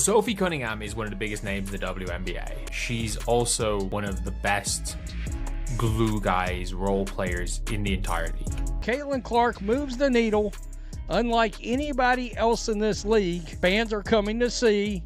Sophie Cunningham is one of the biggest names in the WNBA. She's also one of the best glue guys, role players in the entire league. Caitlyn Clark moves the needle. Unlike anybody else in this league, fans are coming to see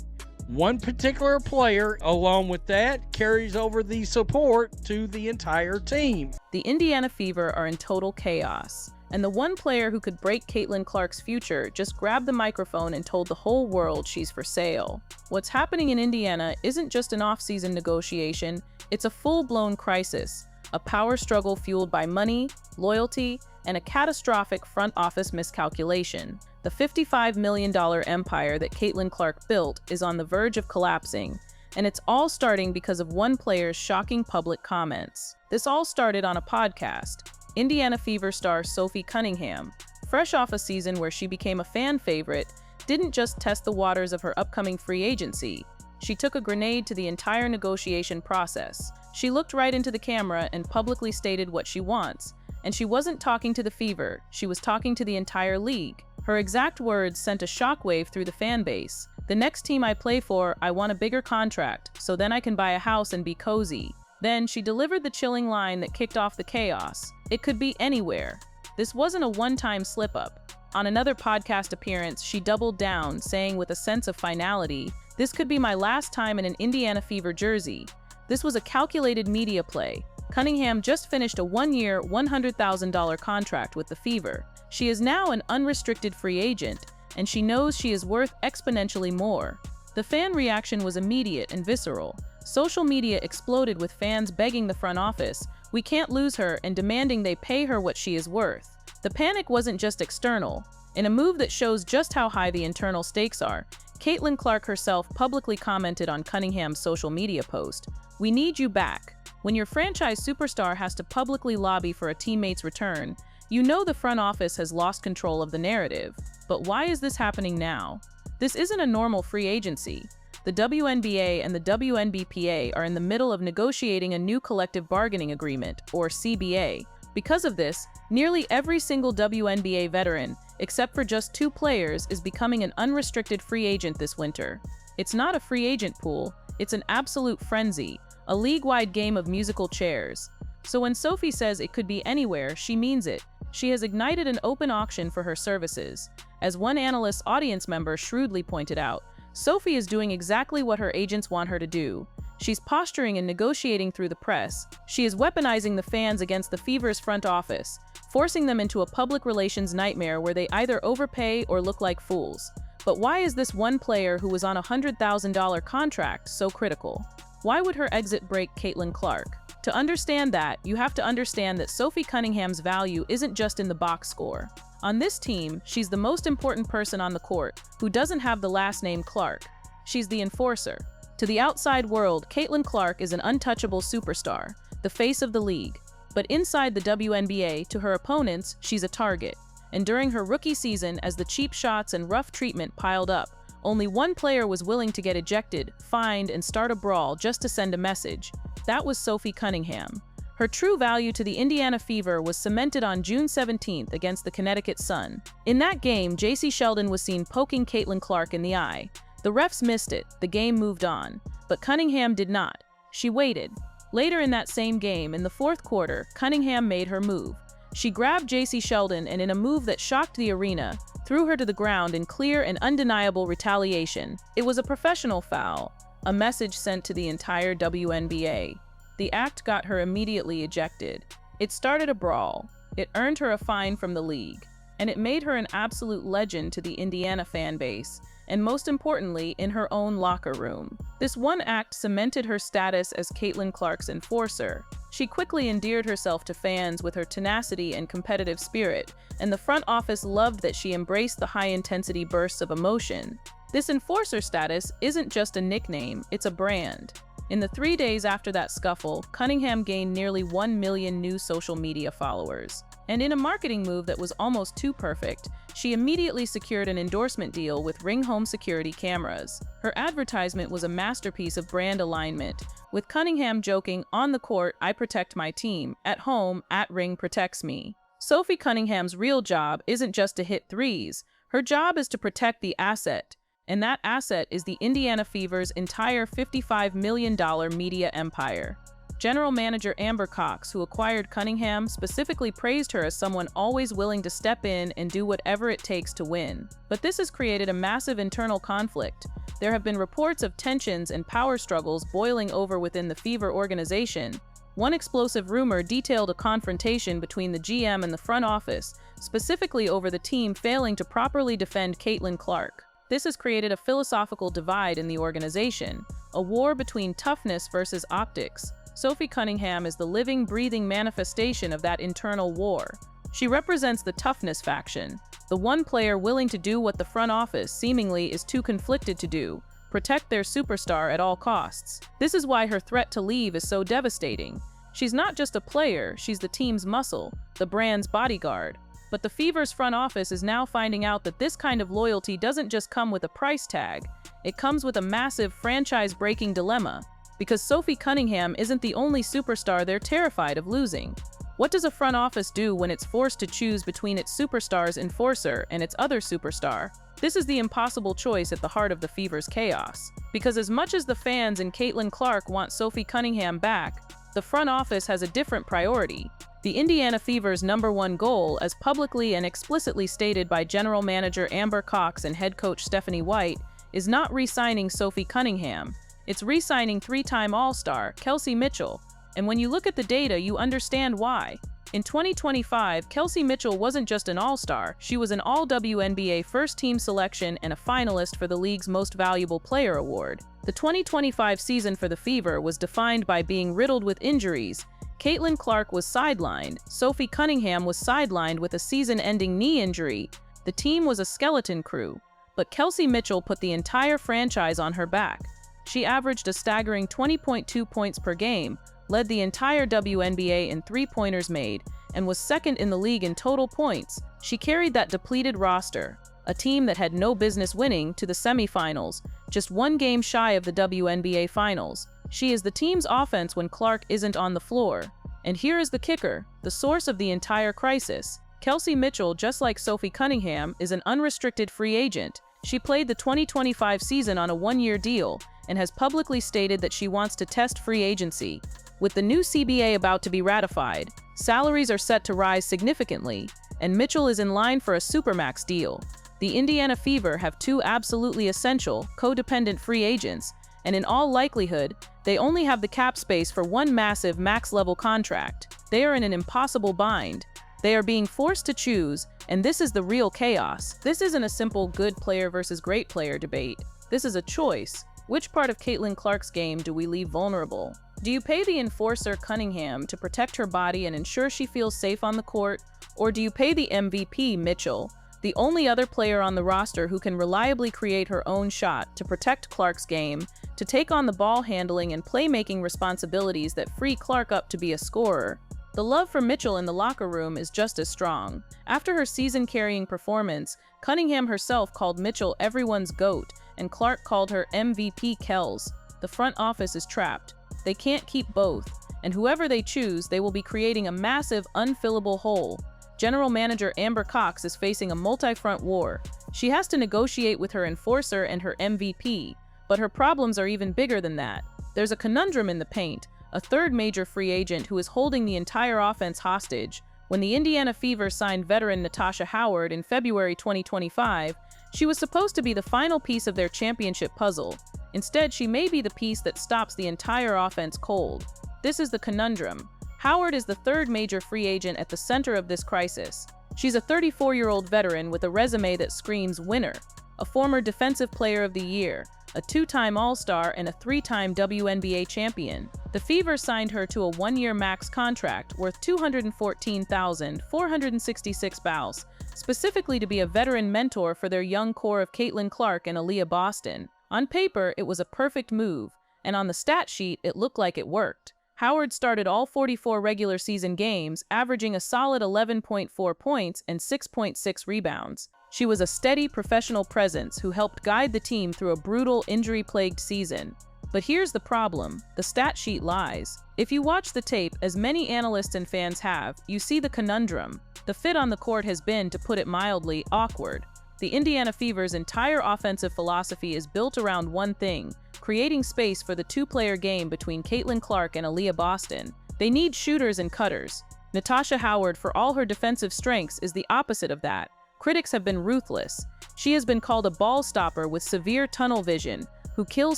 one particular player. Along with that, carries over the support to the entire team. The Indiana Fever are in total chaos, and the one player who could break Caitlyn Clark's future just grabbed the microphone and told the whole world she's for sale. What's happening in Indiana isn't just an off-season negotiation, it's a full-blown crisis, a power struggle fueled by money, loyalty, and a catastrophic front office miscalculation. The $55 million empire that Caitlyn Clark built is on the verge of collapsing, and it's all starting because of one player's shocking public comments. This all started on a podcast. Indiana Fever star Sophie Cunningham, fresh off a season where she became a fan favorite, didn't just test the waters of her upcoming free agency. She took a grenade to the entire negotiation process. She looked right into the camera and publicly stated what she wants. And she wasn't talking to the Fever, she was talking to the entire league. Her exact words sent a shockwave through the fan base. "The next team I play for, I want a bigger contract, so then I can buy a house and be cozy." Then she delivered the chilling line that kicked off the chaos. "It could be anywhere." This wasn't a one-time slip-up. On another podcast appearance, she doubled down, saying with a sense of finality, "This could be my last time in an Indiana Fever jersey." This was a calculated media play. Cunningham just finished a one-year, $100,000 contract with the Fever. She is now an unrestricted free agent, and she knows she is worth exponentially more. The fan reaction was immediate and visceral. Social media exploded with fans begging the front office, "We can't lose her," and demanding they pay her what she is worth. The panic wasn't just external. In a move that shows just how high the internal stakes are, Caitlyn Clark herself publicly commented on Cunningham's social media post, "We need you back." When your franchise superstar has to publicly lobby for a teammate's return, you know the front office has lost control of the narrative. But why is this happening now? This isn't a normal free agency. The WNBA and the WNBPA are in the middle of negotiating a new collective bargaining agreement, or CBA. Because of this, nearly every single WNBA veteran, except for just 2 players, is becoming an unrestricted free agent this winter. It's not a free agent pool, it's an absolute frenzy, a league-wide game of musical chairs. So when Sophie says it could be anywhere, she means it. She has ignited an open auction for her services. As one analyst's audience member shrewdly pointed out, Sophie is doing exactly what her agents want her to do. She's posturing and negotiating through the press. She is weaponizing the fans against the Fever's front office, forcing them into a public relations nightmare where they either overpay or look like fools. But why is this one player who was on a $100,000 contract so critical? Why would her exit break Caitlyn Clark? To understand that, you have to understand that Sophie Cunningham's value isn't just in the box score. On this team, she's the most important person on the court who doesn't have the last name Clark. She's the enforcer. To the outside world, Caitlyn Clark is an untouchable superstar, the face of the league. But inside the WNBA, to her opponents, she's a target. And during her rookie season, as the cheap shots and rough treatment piled up, only one player was willing to get ejected, fined, and start a brawl just to send a message. That was Sophie Cunningham. Her true value to the Indiana Fever was cemented on June 17th against the Connecticut Sun. In that game, J.C. Sheldon was seen poking Caitlyn Clark in the eye. The refs missed it, the game moved on. But Cunningham did not. She waited. Later in that same game, in the fourth quarter, Cunningham made her move. She grabbed J.C. Sheldon and in a move that shocked the arena, threw her to the ground in clear and undeniable retaliation. It was a professional foul, a message sent to the entire WNBA. The act got her immediately ejected. It started a brawl. It earned her a fine from the league. And it made her an absolute legend to the Indiana fan base, and most importantly, in her own locker room. This one act cemented her status as Caitlyn Clark's enforcer. She quickly endeared herself to fans with her tenacity and competitive spirit, and the front office loved that she embraced the high-intensity bursts of emotion. This enforcer status isn't just a nickname, it's a brand. In the 3 days after that scuffle, Cunningham gained nearly 1 million new social media followers. And in a marketing move that was almost too perfect, she immediately secured an endorsement deal with Ring Home Security cameras. Her advertisement was a masterpiece of brand alignment, with Cunningham joking, "On the court, I protect my team. At home, @Ring protects me." Sophie Cunningham's real job isn't just to hit threes. Her job is to protect the asset. and that asset is the Indiana Fever's entire $55 million media empire. General manager Amber Cox, who acquired Cunningham, specifically praised her as someone always willing to step in and do whatever it takes to win. But this has created a massive internal conflict. There have been reports of tensions and power struggles boiling over within the Fever organization. One explosive rumor detailed a confrontation between the GM and the front office, specifically over the team failing to properly defend Caitlyn Clark. This has created a philosophical divide in the organization, a war between toughness versus optics. Sophie Cunningham is the living, breathing manifestation of that internal war. She represents the toughness faction, the one player willing to do what the front office seemingly is too conflicted to do, protect their superstar at all costs. This is why her threat to leave is so devastating. She's not just a player, she's the team's muscle, the brand's bodyguard. But the Fever's front office is now finding out that this kind of loyalty doesn't just come with a price tag, it comes with a massive franchise-breaking dilemma. Because Sophie Cunningham isn't the only superstar they're terrified of losing. What does a front office do when it's forced to choose between its superstar's enforcer and its other superstar? This is the impossible choice at the heart of the Fever's chaos. Because as much as the fans and Caitlyn Clark want Sophie Cunningham back, the front office has a different priority. The Indiana Fever's #1 goal, as publicly and explicitly stated by General Manager Amber Cox and head coach Stephanie White, is not re-signing Sophie Cunningham. It's re-signing three-time All-Star Kelsey Mitchell, and when you look at the data, you understand why. In 2025, Kelsey Mitchell wasn't just an All-Star, she was an All-WNBA first-team selection and a finalist for the league's Most Valuable Player award. The 2025 season for the Fever was defined by being riddled with injuries. Caitlyn Clark was sidelined, Sophie Cunningham was sidelined with a season-ending knee injury. The team was a skeleton crew, but Kelsey Mitchell put the entire franchise on her back. She averaged a staggering 20.2 points per game, led the entire WNBA in three-pointers made, and was second in the league in total points. She carried that depleted roster, a team that had no business winning, to the semifinals, just one game shy of the WNBA Finals. She is the team's offense when Clark isn't on the floor. And here is the kicker, the source of the entire crisis. Kelsey Mitchell, just like Sophie Cunningham, is an unrestricted free agent. She played the 2025 season on a one-year deal, and has publicly stated that she wants to test free agency. With the new CBA about to be ratified, salaries are set to rise significantly, and Mitchell is in line for a supermax deal. The Indiana Fever have two absolutely essential, codependent free agents, and in all likelihood, they only have the cap space for one massive max-level contract. They are in an impossible bind. They are being forced to choose, and this is the real chaos. This isn't a simple good player versus great player debate. This is a choice. Which part of Caitlyn Clark's game do we leave vulnerable? Do you pay the enforcer Cunningham to protect her body and ensure she feels safe on the court? Or do you pay the MVP Mitchell, the only other player on the roster who can reliably create her own shot, to protect Clark's game, to take on the ball handling and playmaking responsibilities that free Clark up to be a scorer? The love for Mitchell in the locker room is just as strong. After her season-carrying performance, Cunningham herself called Mitchell everyone's GOAT, and Clark called her MVP Kels. The front office is trapped. They can't keep both, and whoever they choose, they will be creating a massive, unfillable hole. General Manager Amber Cox is facing a multi-front war. She has to negotiate with her enforcer and her MVP, but her problems are even bigger than that. There's a conundrum in the paint, a third major free agent who is holding the entire offense hostage. When the Indiana Fever signed veteran Natasha Howard in February 2025, she was supposed to be the final piece of their championship puzzle. Instead, she may be the piece that stops the entire offense cold. This is the conundrum. Howard is the third major free agent at the center of this crisis. She's a 34-year-old veteran with a resume that screams winner, a former Defensive Player of the Year, a two-time All-Star, and a three-time WNBA champion. The Fever signed her to a one-year max contract worth $214,466, specifically to be a veteran mentor for their young core of Caitlyn Clark and Aaliyah Boston. On paper, it was a perfect move, and on the stat sheet, it looked like it worked. Howard started all 44 regular season games, averaging a solid 11.4 points and 6.6 rebounds. She was a steady professional presence who helped guide the team through a brutal, injury-plagued season. But here's the problem. The stat sheet lies. If you watch the tape, as many analysts and fans have, you see the conundrum. The fit on the court has been, to put it mildly, awkward. The Indiana Fever's entire offensive philosophy is built around one thing: creating space for the two-player game between Caitlyn Clark and Aaliyah Boston. They need shooters and cutters. Natasha Howard, for all her defensive strengths, is the opposite of that. Critics have been ruthless. She has been called a ball stopper with severe tunnel vision, who kills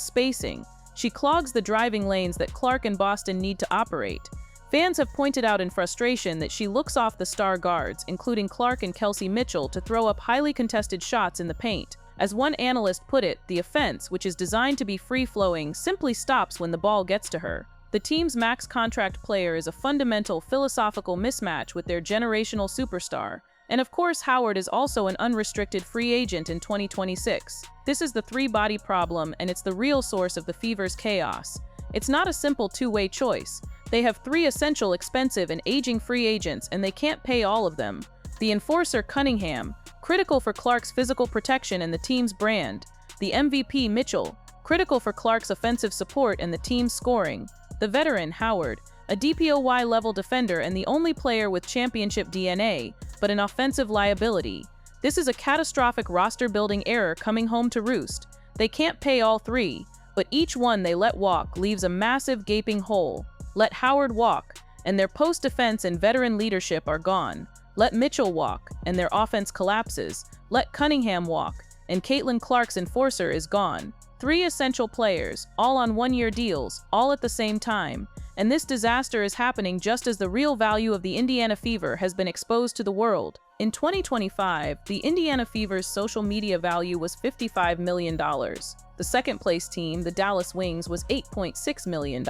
spacing. She clogs the driving lanes that Clark and Boston need to operate. Fans have pointed out in frustration that she looks off the star guards, including Clark and Kelsey Mitchell, to throw up highly contested shots in the paint. As one analyst put it, the offense, which is designed to be free-flowing, simply stops when the ball gets to her. The team's max contract player is a fundamental philosophical mismatch with their generational superstar. And of course, Howard is also an unrestricted free agent in 2026. This is the three-body problem, and it's the real source of the Fever's chaos. It's not a simple two-way choice. They have three essential, expensive, and aging free agents, and they can't pay all of them. The enforcer Cunningham, critical for Clark's physical protection and the team's brand. The MVP Mitchell, critical for Clark's offensive support and the team's scoring. The veteran Howard, a DPOY-level defender and the only player with championship DNA, but an offensive liability. This is a catastrophic roster-building error coming home to roost. They can't pay all three, but each one they let walk leaves a massive gaping hole. Let Howard walk, and their post-defense and veteran leadership are gone. Let Mitchell walk, and their offense collapses. Let Cunningham walk, and Caitlyn Clark's enforcer is gone. Three essential players, all on one-year deals, all at the same time. And this disaster is happening just as the real value of the Indiana Fever has been exposed to the world. In 2025, the Indiana Fever's social media value was $55 million. The second-place team, the Dallas Wings, was $8.6 million.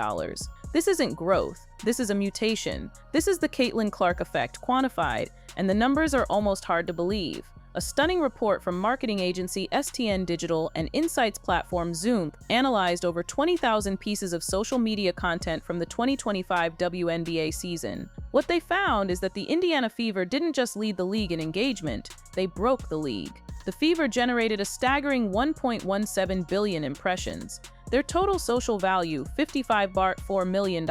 This isn't growth. This is a mutation. This is the Caitlyn Clark effect quantified, and the numbers are almost hard to believe. A stunning report from marketing agency STN Digital and insights platform Zoom analyzed over 20,000 pieces of social media content from the 2025 WNBA season. What they found is that the Indiana Fever didn't just lead the league in engagement, they broke the league. The Fever generated a staggering 1.17 billion impressions. Their total social value, $55.4 million,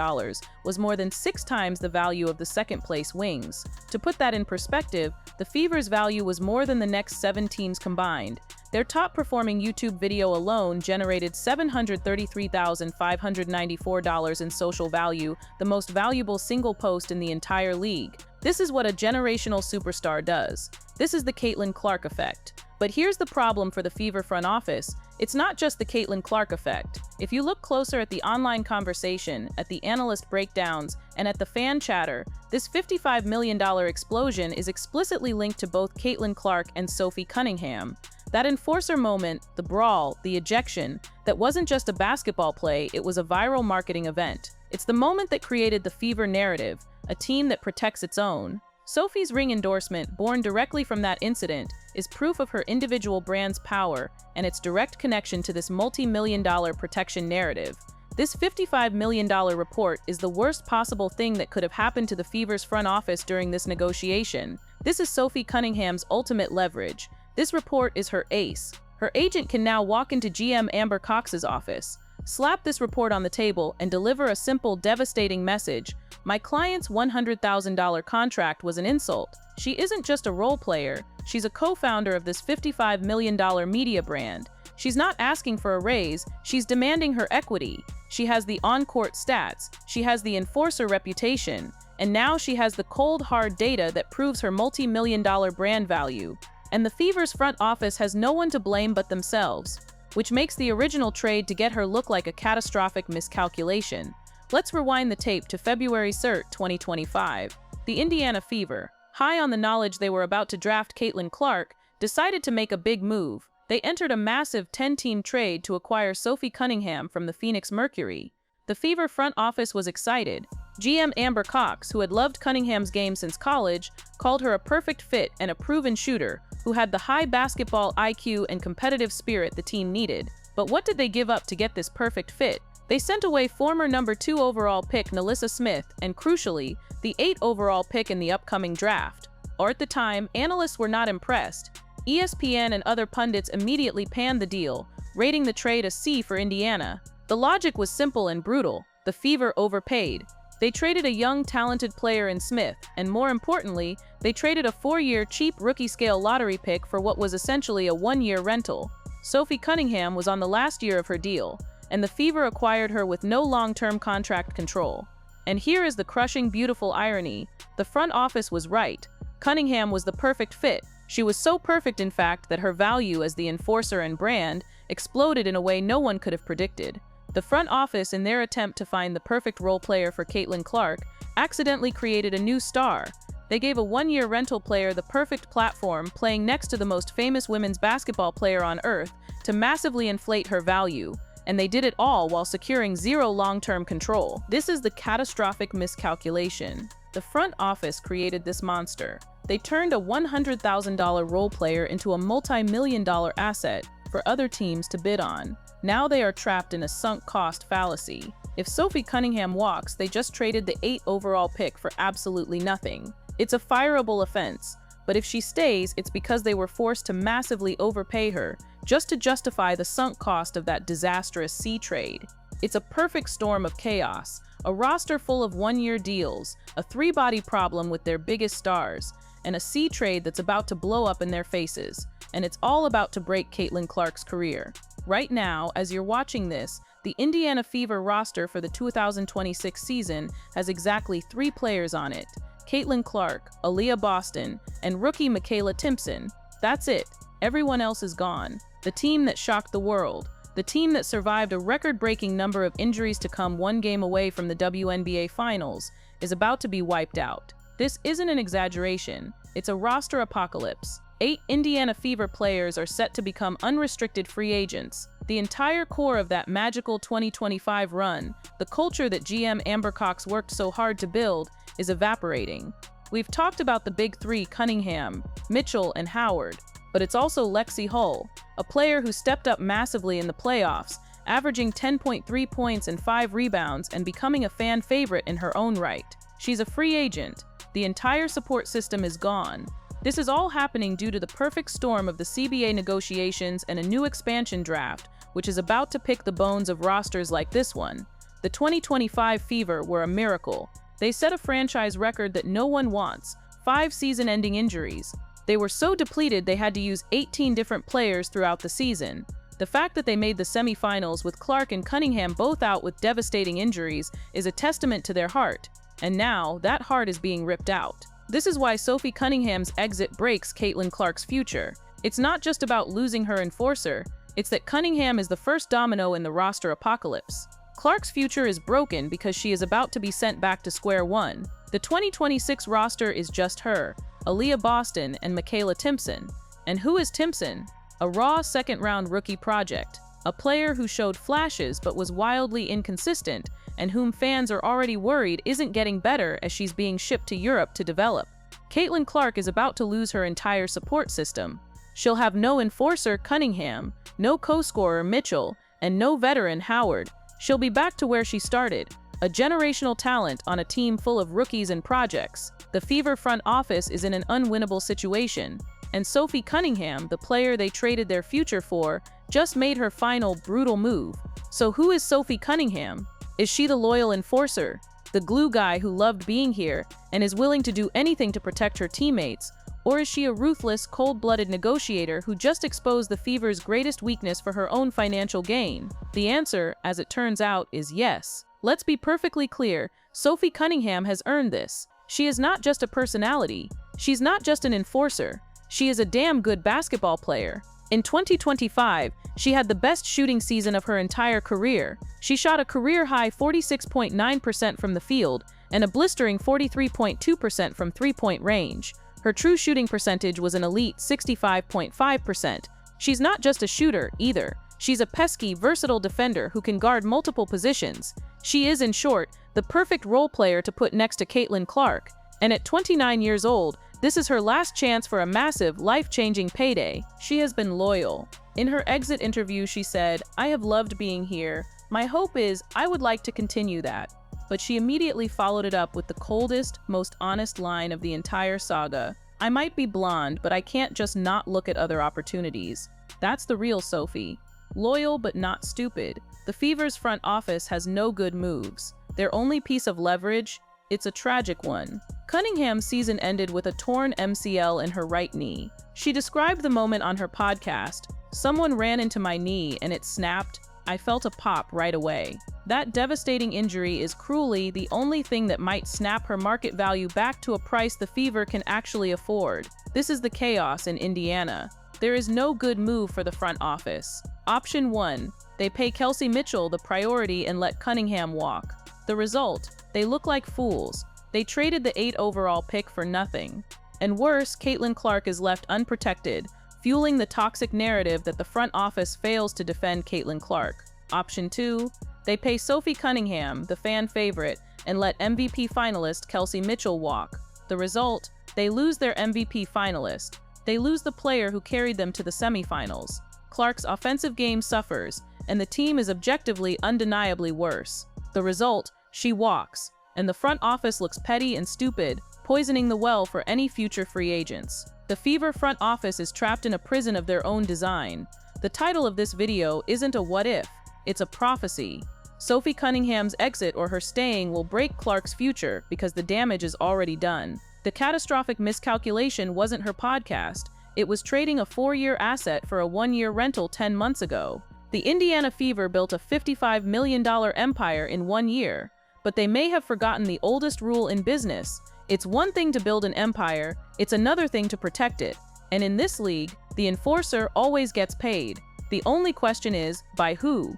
was more than 6 times the value of the second-place Wings. To put that in perspective, the Fever's value was more than the next 7 teams combined. Their top-performing YouTube video alone generated $733,594 in social value, the most valuable single post in the entire league. This is what a generational superstar does. This is the Caitlyn Clark effect. But here's the problem for the Fever front office. It's not just the Caitlyn Clark effect. If you look closer at the online conversation, at the analyst breakdowns, and at the fan chatter, this $55 million explosion is explicitly linked to both Caitlyn Clark and Sophie Cunningham. That enforcer moment, the brawl, the ejection, that wasn't just a basketball play, it was a viral marketing event. It's the moment that created the Fever narrative, a team that protects its own. Sophie's ring endorsement, born directly from that incident, is proof of her individual brand's power and its direct connection to this multi-million-dollar protection narrative. This $55 million report is the worst possible thing that could have happened to the Fever's front office during this negotiation. This is Sophie Cunningham's ultimate leverage. This report is her ace. Her agent can now walk into GM Amber Cox's office, slap this report on the table, and deliver a simple, devastating message. My client's $100,000 contract was an insult. She isn't just a role player. She's a co-founder of this $55 million media brand. She's not asking for a raise. She's demanding her equity. She has the on-court stats. She has the enforcer reputation. And now she has the cold, hard data that proves her multi-million-dollar brand value. And the Fever's front office has no one to blame but themselves, which makes the original trade to get her look like a catastrophic miscalculation. Let's rewind the tape to February 2025. The Indiana Fever, high on the knowledge they were about to draft Caitlyn Clark, decided to make a big move. They entered a massive 10-team trade to acquire Sophie Cunningham from the Phoenix Mercury. The Fever front office was excited. GM Amber Cox, who had loved Cunningham's game since college, called her a perfect fit and a proven shooter who had the high basketball IQ and competitive spirit the team needed. But what did they give up to get this perfect fit? They sent away former number 2 overall pick Nalissa Smith and, crucially, the 8th overall pick in the upcoming draft. Or at the time, analysts were not impressed. ESPN and other pundits immediately panned the deal, rating the trade a C for Indiana. The logic was simple and brutal. The Fever overpaid. They traded a young, talented player in Smith, and more importantly, They traded a 4-year cheap rookie-scale lottery pick for what was essentially a 1-year rental. Sophie Cunningham was on the last year of her deal, and the Fever acquired her with no long-term contract control. And here is the crushing, beautiful irony. The front office was right. Cunningham was the perfect fit. She was so perfect, in fact, that her value as the enforcer and brand exploded in a way no one could have predicted. The front office, in their attempt to find the perfect role player for Caitlyn Clark, accidentally created a new star. They gave a 1-year rental player the perfect platform, playing next to the most famous women's basketball player on earth, to massively inflate her value. And they did it all while securing zero long-term control. This is the catastrophic miscalculation. The front office created this monster. They turned a $100,000 role player into a multi-million-dollar asset for other teams to bid on. Now they are trapped in a sunk cost fallacy. If Sophie Cunningham walks, they just traded the 8th overall pick for absolutely nothing. It's a fireable offense, but if she stays, it's because they were forced to massively overpay her just to justify the sunk cost of that disastrous C trade. It's a perfect storm of chaos, a roster full of 1-year deals, a 3-body problem with their biggest stars, and a C trade that's about to blow up in their faces. And it's all about to break Caitlyn Clark's career. Right now, as you're watching this, the Indiana Fever roster for the 2026 season has exactly 3 players on it: Caitlyn Clark, Aaliyah Boston, and rookie Michaela Timpson. That's it. Everyone else is gone. The team that shocked the world, the team that survived a record-breaking number of injuries to come 1 game away from the WNBA Finals, is about to be wiped out. This isn't an exaggeration. It's a roster apocalypse. 8 Indiana Fever players are set to become unrestricted free agents. The entire core of that magical 2025 run, the culture that GM Amber Cox worked so hard to build, is evaporating. We've talked about the big 3: Cunningham, Mitchell, and Howard, but it's also Lexi Hull, a player who stepped up massively in the playoffs, averaging 10.3 points and 5 rebounds and becoming a fan favorite in her own right. She's a free agent. The entire support system is gone. This is all happening due to the perfect storm of the CBA negotiations and a new expansion draft, which is about to pick the bones of rosters like this one. The 2025 Fever were a miracle. They set a franchise record that no one wants: 5 season-ending injuries. They were so depleted they had to use 18 different players throughout the season. The fact that they made the semifinals with Clark and Cunningham both out with devastating injuries is a testament to their heart. And now, that heart is being ripped out. This is why Sophie Cunningham's exit breaks Caitlyn Clark's future. It's not just about losing her enforcer, it's that Cunningham is the first domino in the roster apocalypse. Clark's future is broken because she is about to be sent back to square one. The 2026 roster is just her, Aaliyah Boston, and Michaela Timpson. And who is Timpson? A raw second-round rookie project, a player who showed flashes but was wildly inconsistent, and whom fans are already worried isn't getting better as she's being shipped to Europe to develop. Caitlyn Clark is about to lose her entire support system. She'll have no enforcer, Cunningham, no co-scorer, Mitchell, and no veteran, Howard. She'll be back to where she started, a generational talent on a team full of rookies and projects. The Fever front office is in an unwinnable situation, and Sophie Cunningham, the player they traded their future for, just made her final brutal move. So who is Sophie Cunningham? Is she the loyal enforcer, the glue guy who loved being here and is willing to do anything to protect her teammates? Or is she a ruthless, cold-blooded negotiator who just exposed the Fever's greatest weakness for her own financial gain? The answer, as it turns out, is yes. Let's be perfectly clear, Sophie Cunningham has earned this. She is not just a personality. She's not just an enforcer. She is a damn good basketball player. In 2025, she had the best shooting season of her entire career. She shot a career-high 46.9% from the field and a blistering 43.2% from three-point range. Her true shooting percentage was an elite 65.5%. She's not just a shooter, either. She's a pesky, versatile defender who can guard multiple positions. She is, in short, the perfect role player to put next to Caitlyn Clark. And at 29 years old, this is her last chance for a massive, life-changing payday. She has been loyal. In her exit interview, she said, "I have loved being here. My hope is I would like to continue that." But she immediately followed it up with the coldest, most honest line of the entire saga. "I might be blonde, but I can't just not look at other opportunities." That's the real Sophie. Loyal but not stupid. The Fever's front office has no good moves. Their only piece of leverage It's a tragic one. Cunningham's season ended with a torn MCL in her right knee. She described the moment on her podcast. "Someone ran into my knee and it snapped. I felt a pop right away." That devastating injury is cruelly the only thing that might snap her market value back to a price the Fever can actually afford. This is the chaos in Indiana. There is no good move for the front office. Option 1. They pay Kelsey Mitchell the priority and let Cunningham walk. The result? They look like fools. They traded the 8 overall pick for nothing. And worse, Caitlyn Clark is left unprotected, fueling the toxic narrative that the front office fails to defend Caitlyn Clark. Option 2. They pay Sophie Cunningham, the fan favorite, and let MVP finalist Kelsey Mitchell walk. The result? They lose their MVP finalist. They lose the player who carried them to the semifinals. Clark's offensive game suffers, and the team is objectively undeniably worse. The result? She walks, and the front office looks petty and stupid, poisoning the well for any future free agents. The Fever front office is trapped in a prison of their own design. The title of this video isn't a what if, it's a prophecy. Sophie Cunningham's exit or her staying will break Clark's future because the damage is already done. The Catastrophic Miscalculation wasn't her podcast. It was trading a 4-year asset for a 1-year rental 10 months ago. The Indiana Fever built a $55 million empire in 1 year, but they may have forgotten the oldest rule in business. It's one thing to build an empire, it's another thing to protect it. And in this league, the enforcer always gets paid. The only question is, by who?